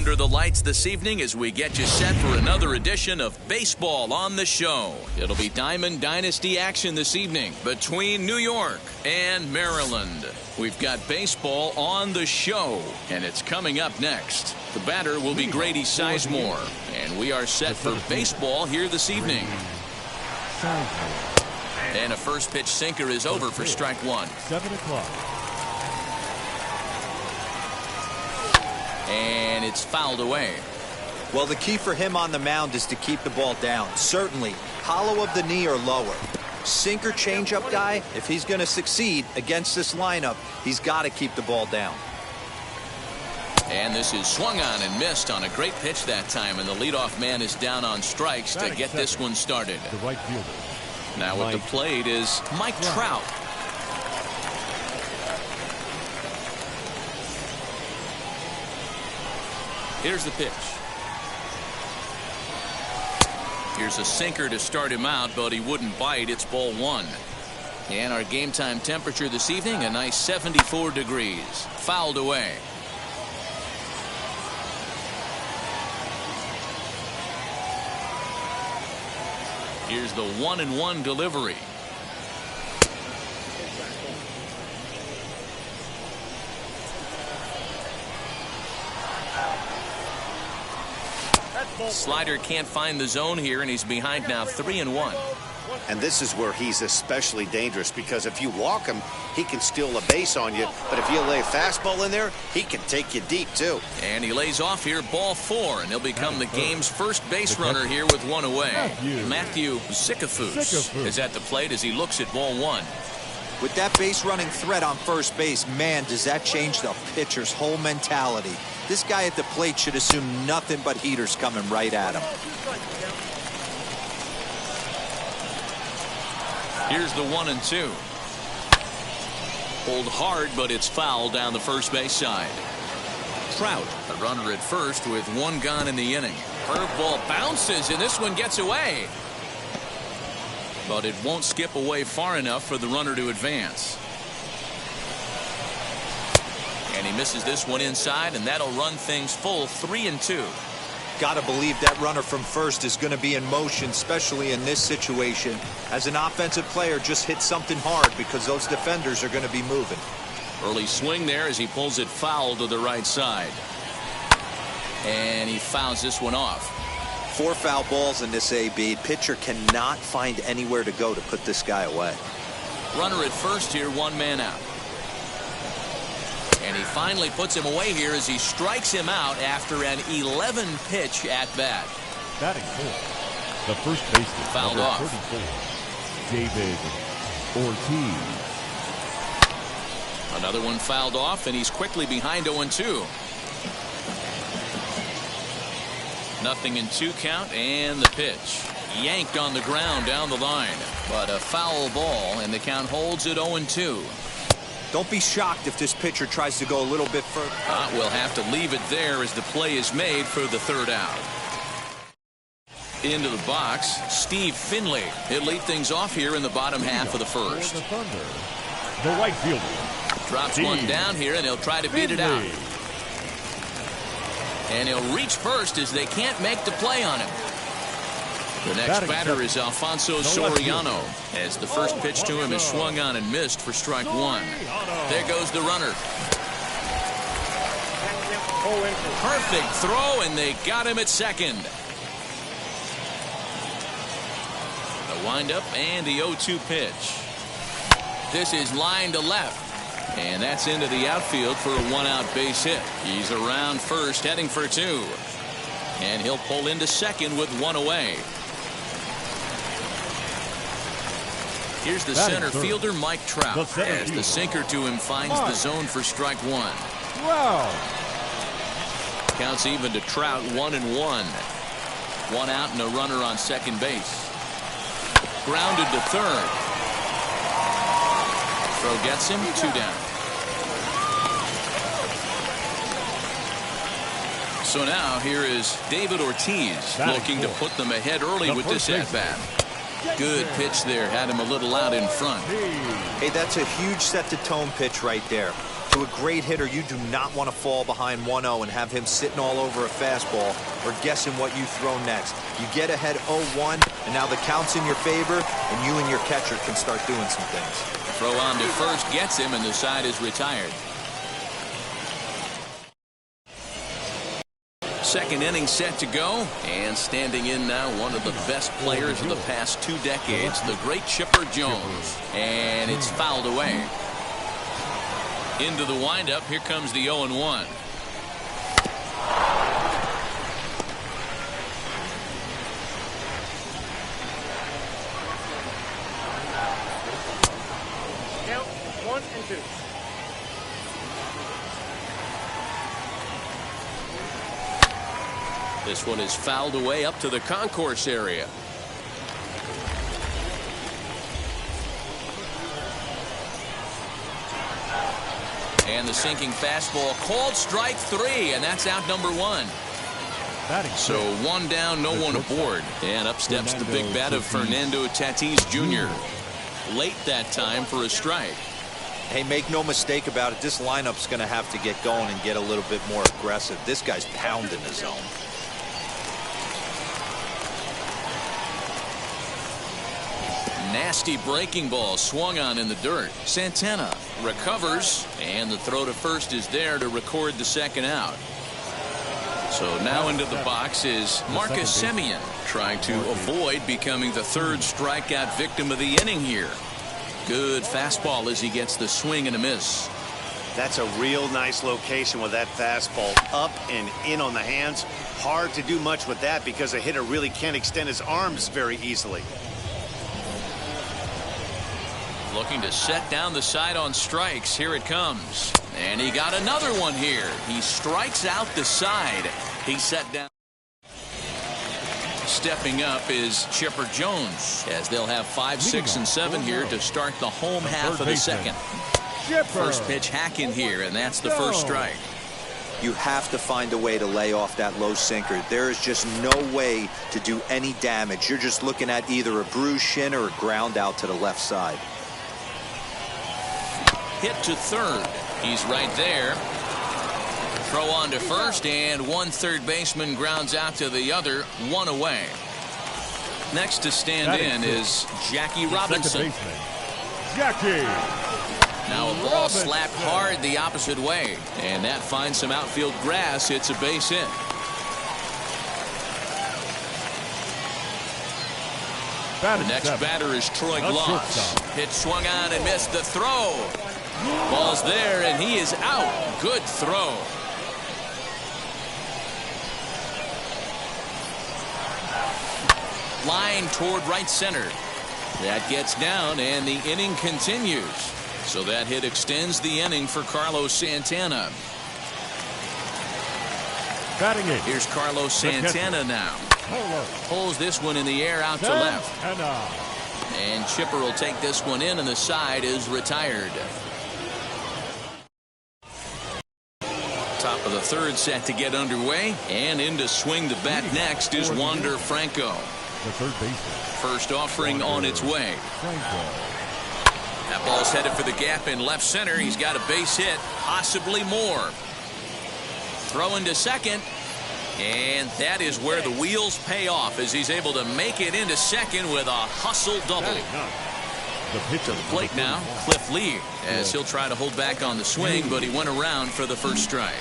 under the lights this evening as we get you set for another edition of Baseball on the Show. It'll be Diamond Dynasty action this evening between New York and Maryland. We've got baseball on the show, and it's coming up next. The batter will be Grady Sizemore, and we are set for baseball here this evening. And a first pitch sinker is over for strike one. 7 o'clock. And it's fouled away. Well, the key for him on the mound is to keep the ball down. Certainly, hollow of the knee or lower. Sinker changeup guy, if he's going to succeed against this lineup, he's got to keep the ball down. And this is swung on and missed on a great pitch that time, and the leadoff man is down on strikes to get this one started. The right fielder. Now at the plate is Mike Trout. Here's the pitch. Here's a sinker to start him out, but he wouldn't bite. It's ball one. And our game time temperature this evening, a nice 74 degrees. Fouled away. Here's the 1-1 delivery. Slider can't find the zone here, and he's behind now 3-1. And this is where he's especially dangerous, because if you walk him, he can steal a base on you. But if you lay a fastball in there, he can take you deep, too. And he lays off here, ball four, and he'll become the game's first base runner here with one away. Matthew Sikafus is at the plate as he looks at ball one. With that base running threat on first base, man, does that change the pitcher's whole mentality. This guy at the plate should assume nothing but heaters coming right at him. Here's the 1-2. Pulled hard, but it's fouled down the first base side. Trout, a runner at first with one gone in the inning. Curveball bounces, and this one gets away. But it won't skip away far enough for the runner to advance. And he misses this one inside, and that'll run things full 3-2. Gotta believe that runner from first is going to be in motion, especially in this situation. As an offensive player, just hit something hard because those defenders are going to be moving. Early swing there as he pulls it foul to the right side. And he fouls this one off. 4 foul balls in this AB. Pitcher cannot find anywhere to go to put this guy away. Runner at first here, one man out. And he finally puts him away here as he strikes him out after an 11-pitch at-bat. Batting fourth, the first baseman, fouled off. 34, David Ortiz. Another one fouled off, and he's quickly behind 0-2. Nothing in 2 count, and the pitch. Yanked on the ground down the line. But a foul ball, and the count holds at 0-2. Don't be shocked if this pitcher tries to go a little bit further. We'll have to leave it there as the play is made for the third out. Into the box, Steve Finley. He'll lead things off here in the bottom half of the first. The Thunder, the right fielder. Drops one down here, and he'll try to beat it out. And he'll reach first as they can't make the play on him. The next batter is Alfonso Soriano, as the first pitch to him is swung on and missed for strike one. There goes the runner. Perfect throw, and they got him at second. The windup and the 0-2 pitch. This is line to left, and that's into the outfield for a one-out base hit. He's around first, heading for 2. And he'll pull into second with one away. Here's the center fielder, Mike Trout, as the sinker to him finds the zone for strike one. Wow. Counts even to Trout, 1-1. One out and a runner on second base. Grounded to third. Throw gets him, 2 down. So now here is David Ortiz looking to put them ahead early with this at-bat. Good pitch there. Had him a little out in front. Hey, that's a huge set-to-tone pitch right there. To a great hitter, you do not want to fall behind 1-0 and have him sitting all over a fastball or guessing what you throw next. You get ahead 0-1, and now the count's in your favor, and you and your catcher can start doing some things. Throw on to first gets him, and the side is retired. Second inning set to go, and standing in now one of the best players of the past 2 decades, the great Chipper Jones. And it's fouled away. Into the windup, here comes the 0-1. Count 1 and 2. This one is fouled away up to the concourse area. And the sinking fastball called strike 3, and that's out number 1. So 1 down, no one aboard. And up steps the big bat of Fernando Tatis Jr. Late that time for a strike. Hey, make no mistake about it, this lineup's going to have to get going and get a little bit more aggressive. This guy's pounding the zone. Nasty breaking ball swung on in the dirt. Santana recovers, and the throw to first is there to record the second out. So now into the box is Marcus Semien, trying to avoid becoming the 3rd strikeout victim of the inning here. Good fastball as he gets the swing and a miss. That's a real nice location with that fastball up and in on the hands. Hard to do much with that because a hitter really can't extend his arms very easily. Looking to set down the side on strikes. Here it comes. And he got another one here. He strikes out the side. He set down. Stepping up is Chipper Jones, as they'll have 5, 6, and 7 here to start the home half of the second. First pitch hacking here, and that's the first strike. You have to find a way to lay off that low sinker. There is just no way to do any damage. You're just looking at either a bruised shin or a ground out to the left side. Hit to third. He's right there. Throw on to first, and one third baseman grounds out to the other, 1 away. Next to stand in is Jackie Robinson. Jackie. Now a ball slapped hard the opposite way, and that finds some outfield grass. It's a base hit. The next batter is Troy Glaus. Pitch swung on and missed the throw. Ball's there, and he is out. Good throw. Line toward right center. That gets down, and the inning continues. So that hit extends the inning for Carlos Santana. Batting it. Here's Carlos Santana now. Pulls this one in the air out to left. And Chipper will take this one in, and the side is retired. Top of the third set to get underway, and in to swing the bat next is Wander Franco. The third baseman. First offering on its way. That ball's headed for the gap in left center. He's got a base hit, possibly more. Throwing to second, and that is where the wheels pay off as he's able to make it into second with a hustle double. To the plate now, Cliff Lee, as he'll try to hold back on the swing, but he went around for the first strike.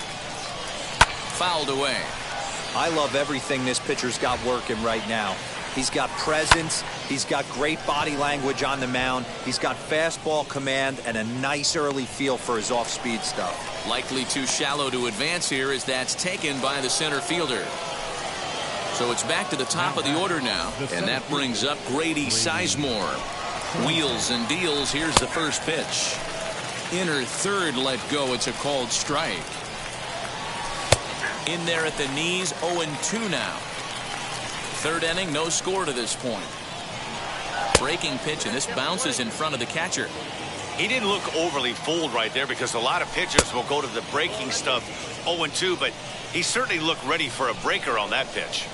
Fouled away. I love everything this pitcher's got working right now. He's got presence. He's got great body language on the mound. He's got fastball command and a nice early feel for his off-speed stuff. Likely too shallow to advance here as that's taken by the center fielder. So it's back to the top of the order now, and that brings up Grady Sizemore. Wheels and deals. Here's the first pitch. Inner third let go. It's a called strike. In there at the knees, 0-2 now. Third inning, no score to this point. Breaking pitch, and this bounces in front of the catcher. He didn't look overly fooled right there because a lot of pitchers will go to the breaking stuff 0-2, but he certainly looked ready for a breaker on that pitch.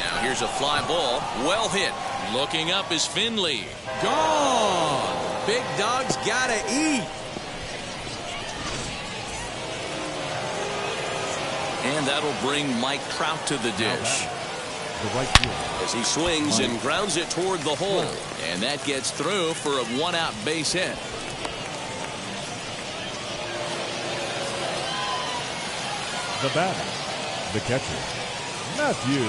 Now here's a fly ball, well hit. Looking up is Finley. Gone. Big dog's gotta eat. And that'll bring Mike Trout to the dish. The right field. As he swings and grounds it toward the hole. And that gets through for a one-out base hit. The batter, the catcher, Matthew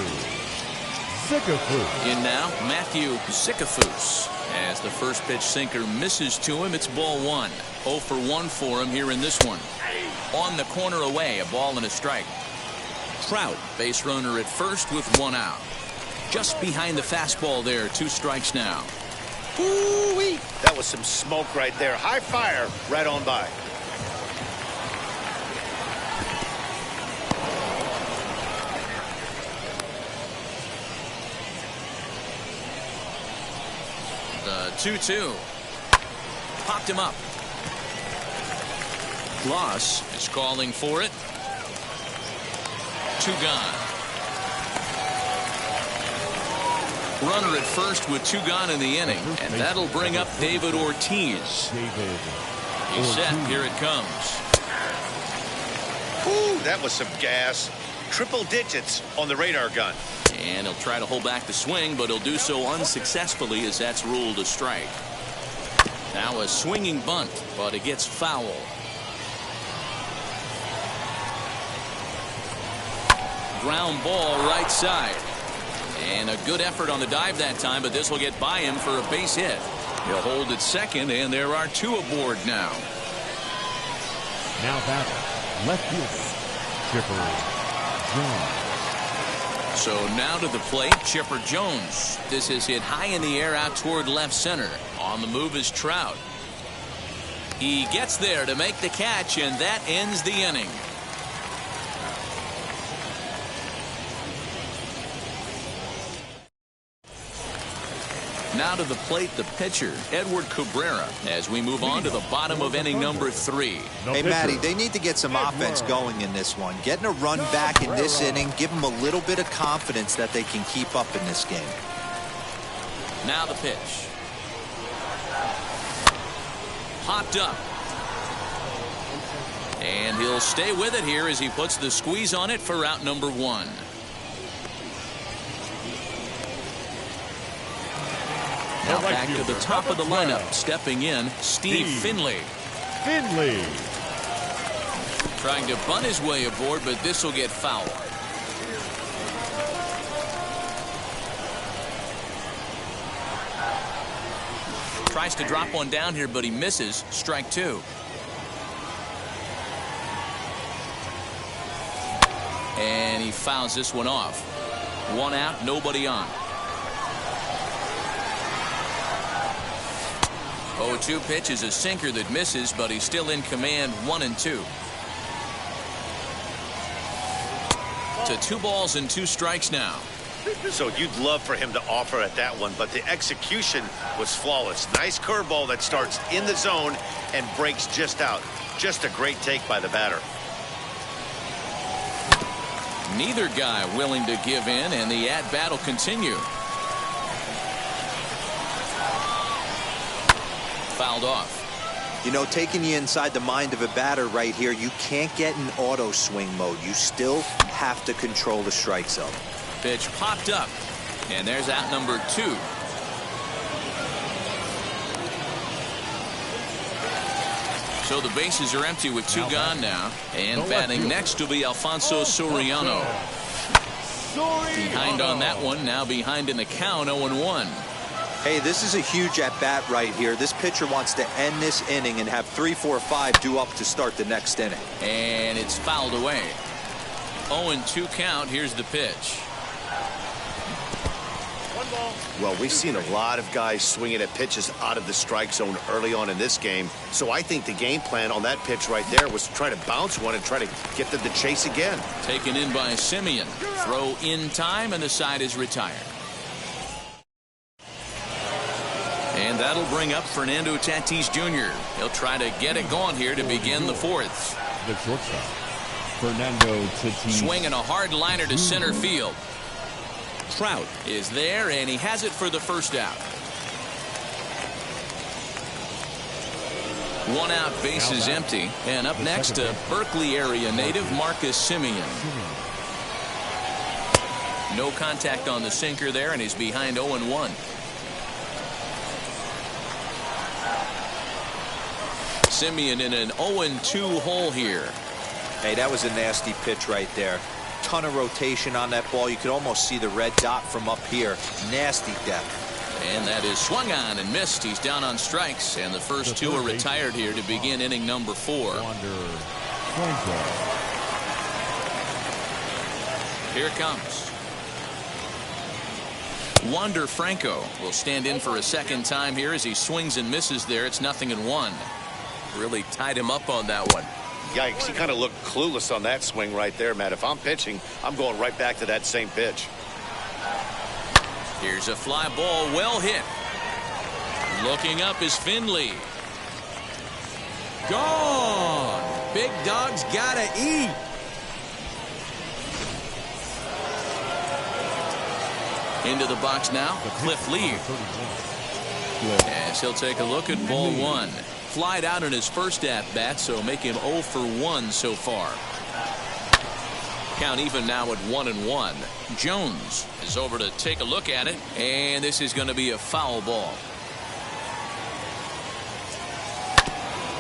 Zickafoose. In now, Matthew Zickafoose. As the first pitch sinker misses to him, it's ball one. 0 for 1 for him here in this one. On the corner away, a ball and a strike. Trout, base runner at first with 1 out. Just behind the fastball there, 2 strikes now. Ooh-wee. That was some smoke right there. High fire right on by. The 2-2. Popped him up. Gloss is calling for it. 2 gone. Runner at first with 2 gone in the inning, and that'll bring up David Ortiz. He's set. Here it comes. Ooh, that was some gas. Triple digits on the radar gun. And he'll try to hold back the swing, but he'll do so unsuccessfully as that's ruled a strike. Now a swinging bunt, but it gets foul. Ground ball right side. And a good effort on the dive that time, but this will get by him for a base hit. He'll hold at second, and there are 2 aboard now. Now batter, left fielder, Chipper Jones. So now to the plate, Chipper Jones. This is hit high in the air out toward left center. On the move is Trout. He gets there to make the catch, and that ends the inning. Now to the plate, the pitcher, Edward Cabrera, as we move on to the bottom of inning number 3. Hey, Matty, they need to get some offense going in this one. Getting a run back in this inning, give them a little bit of confidence that they can keep up in this game. Now the pitch. Popped up. And he'll stay with it here as he puts the squeeze on it for out number 1. Now back to the top of the lineup. Stepping in, Steve Finley. Trying to bunt his way aboard, but this will get foul. Tries to drop one down here, but he misses. Strike 2. And he fouls this one off. 1 out, nobody on. 0-2 pitch is a sinker that misses, but he's still in command. 1-2. To 2 balls and 2 strikes now. So you'd love for him to offer at that one, but the execution was flawless. Nice curveball that starts in the zone and breaks just out. Just a great take by the batter. Neither guy willing to give in, and the at-bat will continue. Fouled off. You know, taking you inside the mind of a batter right here, you can't get in auto swing mode. You still have to control the strike zone. Pitch popped up, and there's out number 2. So the bases are empty with 2 gone now, and batting next will be Alfonso Soriano. Behind on that one, now behind in the count, 0-1. Hey, this is a huge at-bat right here. This pitcher wants to end this inning and have 3, 4, 5 due up to start the next inning. And it's fouled away. 0-2 count. Here's the pitch. Well, we've seen a lot of guys swinging at pitches out of the strike zone early on in this game. So I think the game plan on that pitch right there was to try to bounce one and try to get them to chase again. Taken in by Simeon. Throw in time, and the side is retired. And that'll bring up Fernando Tatis Jr. He'll try to get it going here to begin the 4th. The shortstop, Fernando Tatis. Swinging a hard liner to center field. Trout is there, and he has it for the first out. One out, bases empty. And up next, a Berkeley area native, Marcus Semien. No contact on the sinker there, and he's behind 0-1. Semien in an 0-2 hole here. Hey, that was a nasty pitch right there. Ton of rotation on that ball. You could almost see the red dot from up here. Nasty depth. And that is swung on and missed. He's down on strikes, and the first two are retired here to begin inning number 4. Here it comes. Wander Franco will stand in for a second time here as he swings and misses there. It's 0-1. Really tied him up on that one. Yikes, he kind of looked clueless on that swing right there, Matt. If I'm pitching, I'm going right back to that same pitch. Here's a fly ball, well hit. Looking up is Finley. Gone. Big dog's gotta eat. Into the box now, Cliff Lee. As he'll take a look at ball 1. Flied out in his first at-bat, so make him 0 for 1 so far. Count even now at 1-1. Jones is over to take a look at it, and this is going to be a foul ball.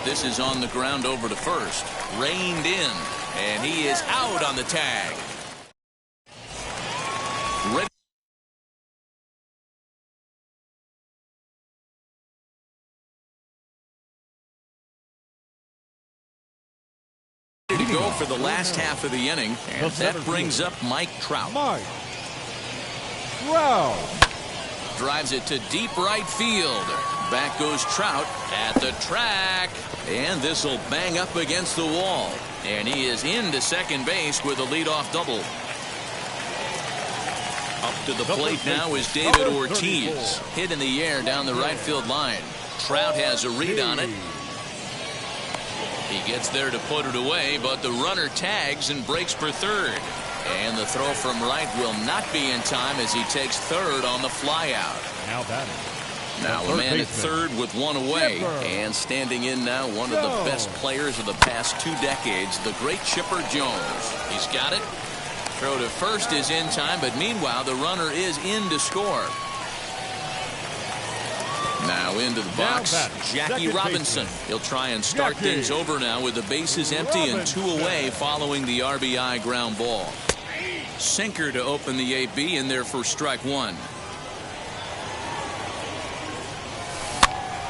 This is on the ground over to first. Reined in, and he is out on the tag. Ready to go for the last half of the inning, and that brings up Mike Trout. Drives it to deep right field. Back goes Trout at the track, and this will bang up against the wall, and he is into second base with a leadoff double. Up to the plate now is David Ortiz. Hit in the air down the right field line. Trout has a read on it. He gets there to put it away, but the runner tags and breaks for third. And the throw from right will not be in time as he takes third on the flyout. Now a man at third with one away. And standing in now, one of the best players of the past 2 decades, the great Chipper Jones. He's got it. Throw to first is in time, but meanwhile the runner is in to score. Now into the box, Jackie Robinson. He'll try and start things over now with the bases empty and 2 away following the RBI ground ball. Sinker to open the AB in there for strike 1.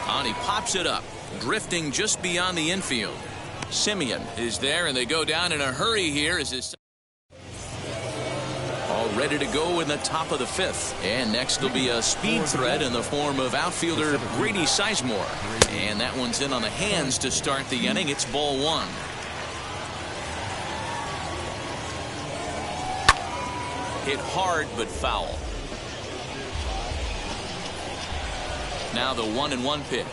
And he pops it up, drifting just beyond the infield. Semien is there, and they go down in a hurry here as his all ready to go in the top of the 5th. And next will be a speed threat in the form of outfielder Grady Sizemore. And that one's in on the hands to start the inning. It's ball 1. Hit hard but foul. Now the 1-1 pitch.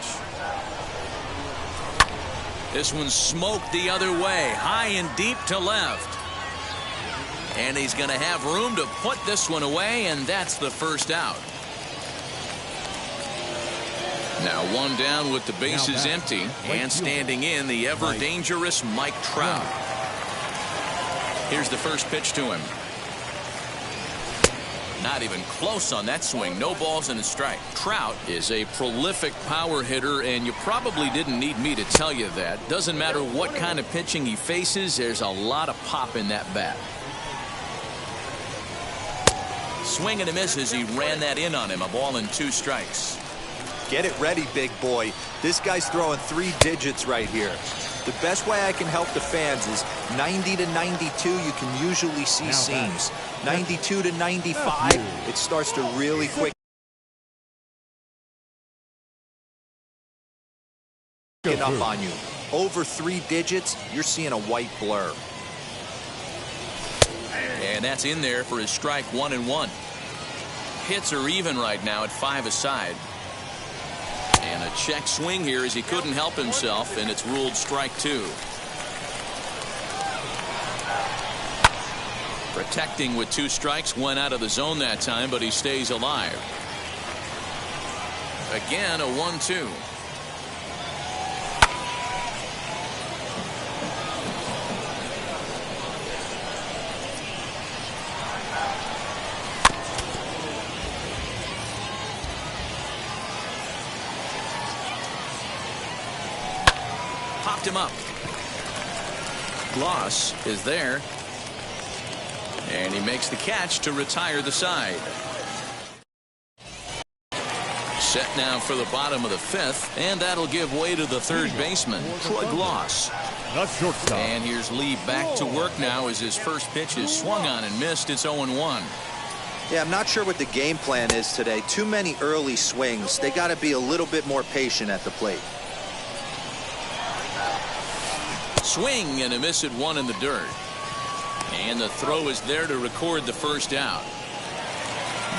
This one's smoked the other way, high and deep to left. And he's going to have room to put this one away, and that's the first out. Now 1 down with the bases empty, and standing in the ever-dangerous Mike Trout. Here's the first pitch to him. Not even close on that swing. No balls and a strike. Trout is a prolific power hitter, and you probably didn't need me to tell you that. Doesn't matter what kind of pitching he faces, there's a lot of pop in that bat. Swing and a miss as he ran that in on him. A ball and 2 strikes. Get it ready, big boy. This guy's throwing 3 digits right here. The best way I can help the fans is 90 to 92. You can usually see seams. 92 to 95. It starts to really quick up on you. Over 3 digits, you're seeing a white blur. And that's in there for his strike 1-1. Hits are even right now at 5 aside. And a check swing here as he couldn't help himself, and it's ruled strike 2. Protecting with 2 strikes, went out of the zone that time, but he stays alive. Again, a 1-2. Popped him up. Gloss is there. And he makes the catch to retire the side. Set now for the bottom of the 5th, and that'll give way to the third baseman, Troy Gloss. The shortstop. And here's Lee back to work now as his first pitch is swung on and missed. It's 0-1. Yeah, I'm not sure what the game plan is today. Too many early swings. They got to be a little bit more patient at the plate. Swing and a miss at 1 in the dirt. And the throw is there to record the first out.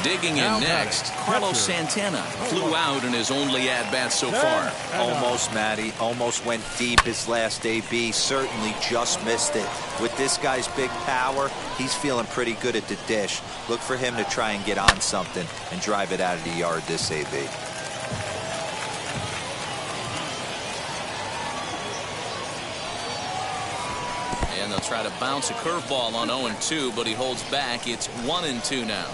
Digging in next, Carlos Santana flew out in his only at-bat so far. Almost, Matty. Almost went deep his last AB. Certainly just missed it. With this guy's big power, he's feeling pretty good at the dish. Look for him to try and get on something and drive it out of the yard this AB. And they'll try to bounce a curveball on 0-2, but he holds back. It's 1-2 now.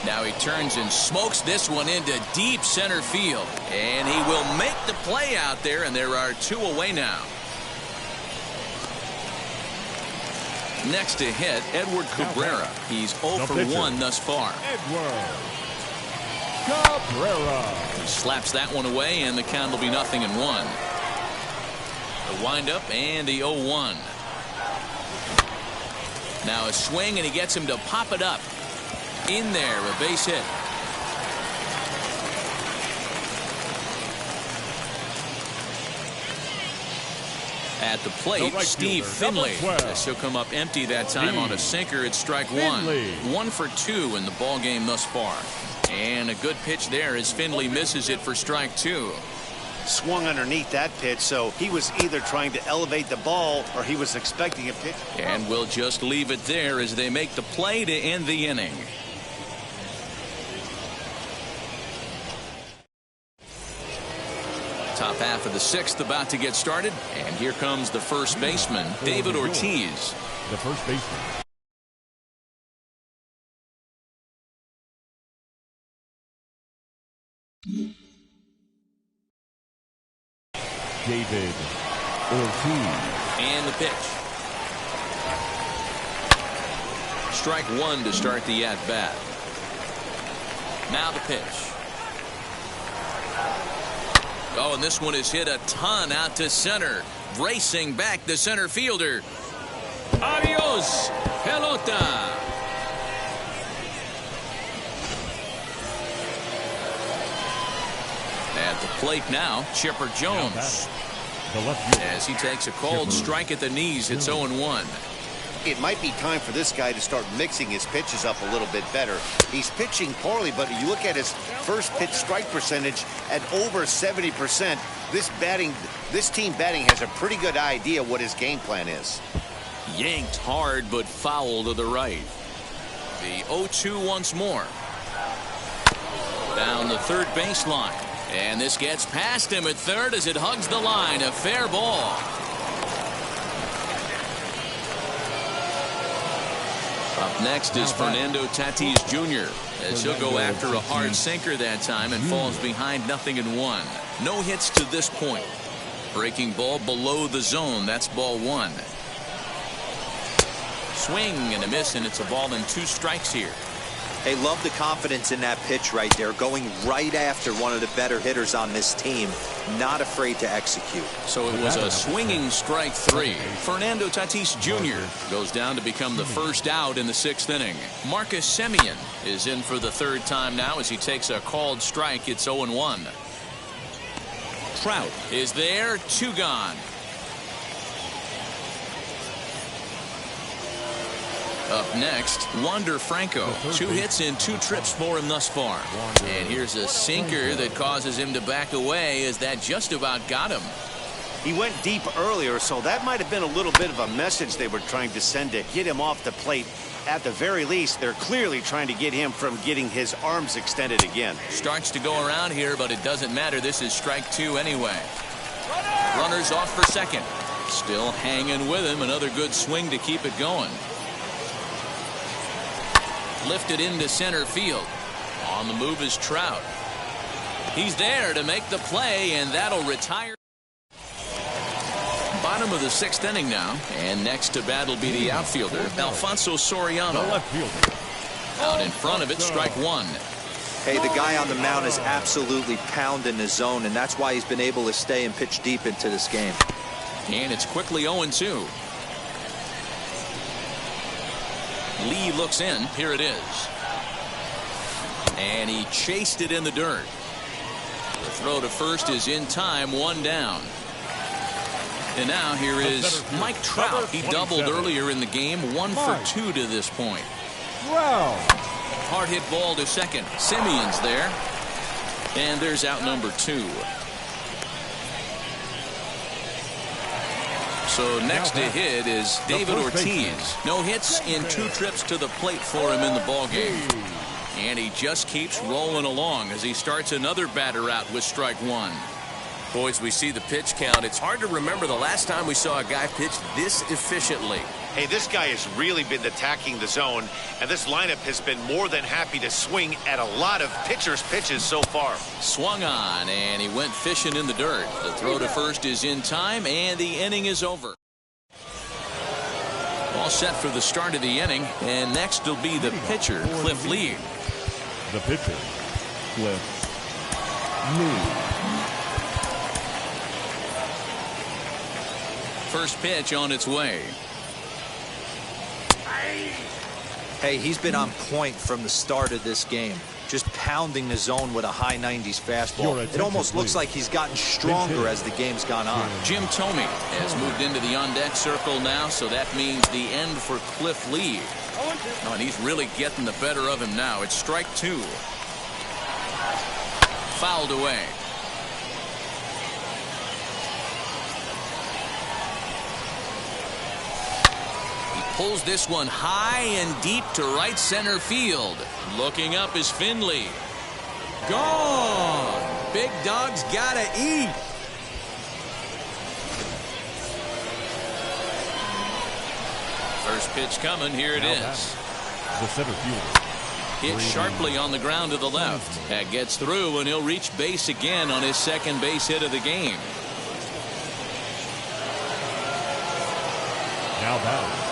Now he turns and smokes this one into deep center field. And he will make the play out there, and there are 2 away now. Next to hit, Edward Cabrera. He's 0 for 1 thus far. Edward Cabrera. He slaps that one away, and the count will be 0-1. The windup and the 0-1. Now a swing, and he gets him to pop it up. In there, a base hit. At the plate, Steve Finley. This will come up empty that time on a sinker. It's strike 1. 1 for 2 in the ball game thus far. And a good pitch there as Finley misses it for strike 2. Swung underneath that pitch, so he was either trying to elevate the ball or he was expecting a pitch. And we'll just leave it there as they make the play to end the inning. Top half of the 6th about to get started, and here comes the first baseman, David Ortiz. The first baseman. David Ortiz. And the pitch. Strike 1 to start the at-bat. Now the pitch. Oh, and this one is hit a ton out to center. Racing back the center fielder. Adios, pelota. At the plate now, Chipper Jones. As he takes a cold strike at the knees, it's 0-1. It might be time for this guy to start mixing his pitches up a little bit better. He's pitching poorly, but you look at his first pitch strike percentage at over 70%. This team batting has a pretty good idea what his game plan is. Yanked hard, but foul to the right. The 0-2 once more. Down the third baseline. And this gets past him at third as it hugs the line. A fair ball. Up next is Fernando Tatis Jr. as he'll go after a hard sinker that time and falls behind 0-1. No hits to this point. Breaking ball below the zone. That's ball 1. Swing and a miss, and it's a ball and 2 strikes here. Hey, love the confidence in that pitch right there. Going right after one of the better hitters on this team. Not afraid to execute. So it was a swinging strike 3. Fernando Tatis Jr. goes down to become the first out in the 6th inning. Marcus Semien is in for the 3rd time now as he takes a called strike. It's 0-1. Trout is there. 2 gone. Up next, Wander Franco. 2 hits and 2 trips for him thus far. And here's a sinker that causes him to back away as that just about got him. He went deep earlier, so that might have been a little bit of a message they were trying to send to get him off the plate. At the very least, they're clearly trying to get him from getting his arms extended again. Starts to go around here, but it doesn't matter. This is strike two anyway. Runners off for second. Still hanging with him. Another good swing to keep it going. Lifted into center field. On the move is Trout. He's there to make the play, and that'll retire. Bottom of the sixth inning now, and next to bat will be the outfielder, Alfonso Soriano. The left fielder. Out in front of it, strike one. Hey, the guy on the mound is absolutely pounding the zone, and that's why he's been able to stay and pitch deep into this game. And it's quickly 0-2. Lee looks in. Here it is. And he chased it in the dirt. The throw to first is in time, one down. And now here is Mike Trout. He doubled earlier in the game, 1 for 2 to this point. Wow. Hard hit ball to second. Simeon's there. And there's out number 2. So next to hit is David Ortiz. No hits in 2 trips to the plate for him in the ballgame. And he just keeps rolling along as he starts another batter out with strike one. Boys, we see the pitch count. It's hard to remember the last time we saw a guy pitch this efficiently. Hey, this guy has really been attacking the zone, and this lineup has been more than happy to swing at a lot of pitchers' pitches so far. Swung on, and he went fishing in the dirt. The throw to first is in time, and the inning is over. All set for the start of the inning, and next will be the pitcher, Cliff Lee. The pitcher, Cliff Lee. First pitch on its way. Hey, he's been on point from the start of this game. Just pounding the zone with a high 90s fastball. It almost looks like he's gotten stronger as the game's gone on. Jim Thome has moved into the on-deck circle now, so that means the end for Cliff Lee. Oh, and he's really getting the better of him now. It's strike two. Fouled away. Pulls this one high and deep to right center field. Looking up is Finley. Gone. Big dog's gotta eat. First pitch coming. Here it is. The center fielder. Hit sharply on the ground to the left. That gets through, and he'll reach base again on his second base hit of the game. Now batting.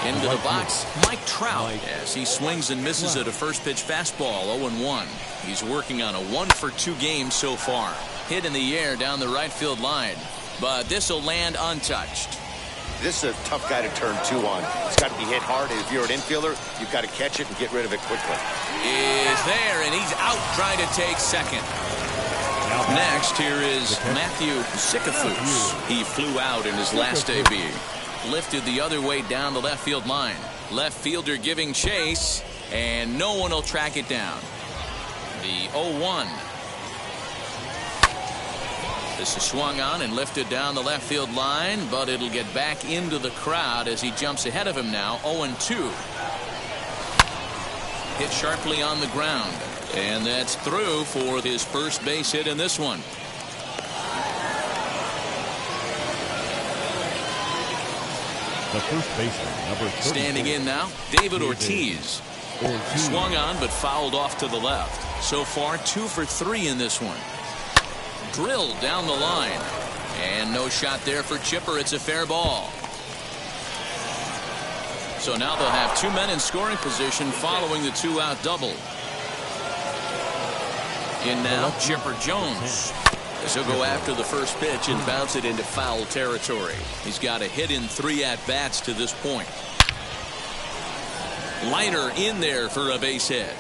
Into the box, Mike Trout, as he swings and misses at a first pitch fastball, 0-1. He's working on a 1 for 2 game so far. Hit in the air down the right field line, but this will land untouched. This is a tough guy to turn 2 on. It's got to be hit hard, and if you're an infielder, you've got to catch it and get rid of it quickly. Is there, and he's out trying to take second. Next, here is Matthew Sikafus. He flew out in his last AB. Lifted the other way down the left field line. Left fielder giving chase, and no one will track it down. The 0-1. This is swung on and lifted down the left field line, but it'll get back into the crowd as he jumps ahead of him now. 0-2. Hit sharply on the ground, and that's through for his first base hit in this one. The first baseman, number 34. Standing in now, David Ortiz. Swung on but fouled off to the left. So far 2 for 3 in this one. Drilled down the line, and no shot there for Chipper. It's a fair ball. So now they'll have 2 men in scoring position following the 2-out double. In now, Chipper Jones. As he'll go after the first pitch and bounce it into foul territory. He's got a hit in 3 at-bats to this point. Leiter in there for a base hit.